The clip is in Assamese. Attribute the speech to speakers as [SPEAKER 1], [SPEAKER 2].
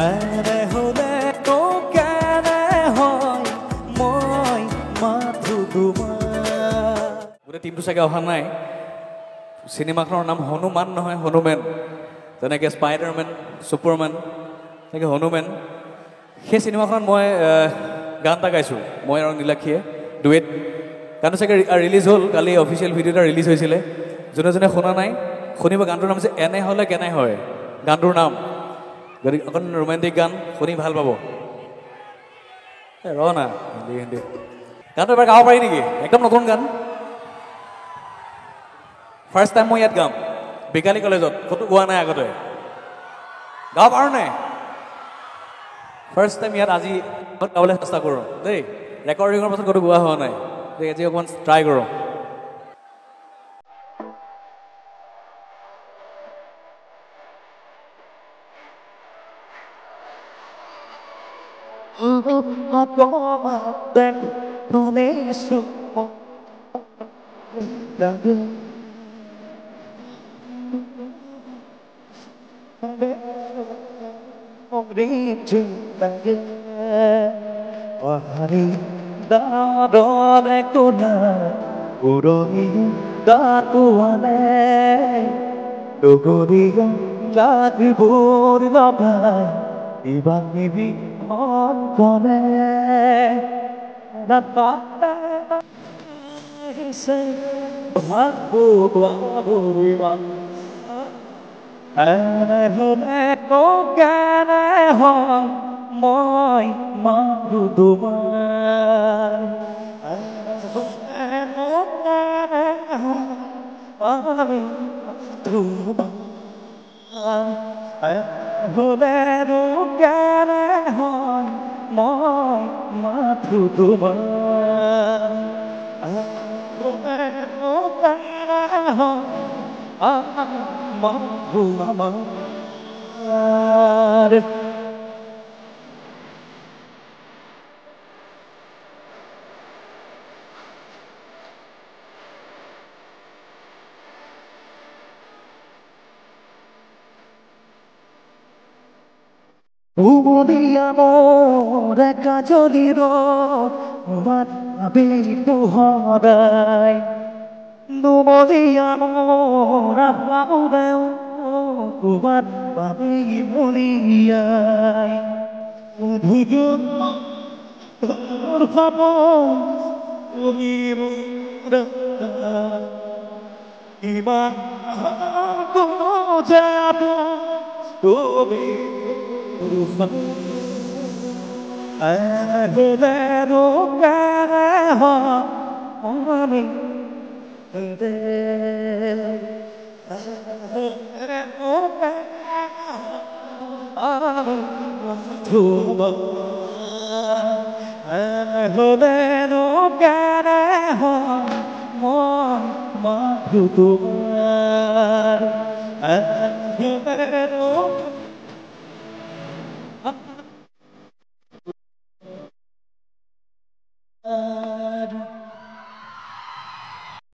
[SPEAKER 1] এনে হলে তো কেনে হয় মই মাথো তোমাৰ গোটেই টিমটো চাগে অহা নাই চিনেমাখনৰ নাম হনুমান নহয় হনুমেন যেনেকৈ স্পাইডাৰমেন ছুপাৰমেন তেনেকৈ হনুমেন সেই চিনেমাখনত মই গান এটা গাইছোঁ মই আৰু নীলাক্ষীয়ে ডুৱেট গানটো চাগে ৰিলিজ হ'ল কালি অফিচিয়েল ভিডিঅ' এটা ৰিলিজ হৈছিলে যোনে যোনে শুনা নাই শুনিব গানটোৰ নাম হৈছে এনে হ'লে কেনে হয় গানটোৰ নাম গতিকে অকণ ৰোমেণ্টিক গান শুনি ভাল পাব ৰ না হিন্দী হিন্দী গানটো এবাৰ গাব পাৰি নেকি একদম নতুন গান ফাৰ্ষ্ট টাইম মই ইয়াত গাম বিকালী কলেজত ক'তো গোৱা নাই আগতে গাব পাৰোঁ নাই ফাৰ্ষ্ট টাইম ইয়াত আজি গাবলৈ চেষ্টা কৰোঁ দেই ৰেকৰ্ডিঙৰ পাছত ক'তো গোৱা হোৱা নাই দেই আজি অকণমান ট্ৰাই কৰোঁ মই মাথো তোমাৰ মই মাথো তোমাৰ Di amore cagioniro Umat abitu hodai Numo di amore apaudeu Umat abitu muliai Ubudun Orfamon Umimu datang Iman aku jatuh Umimu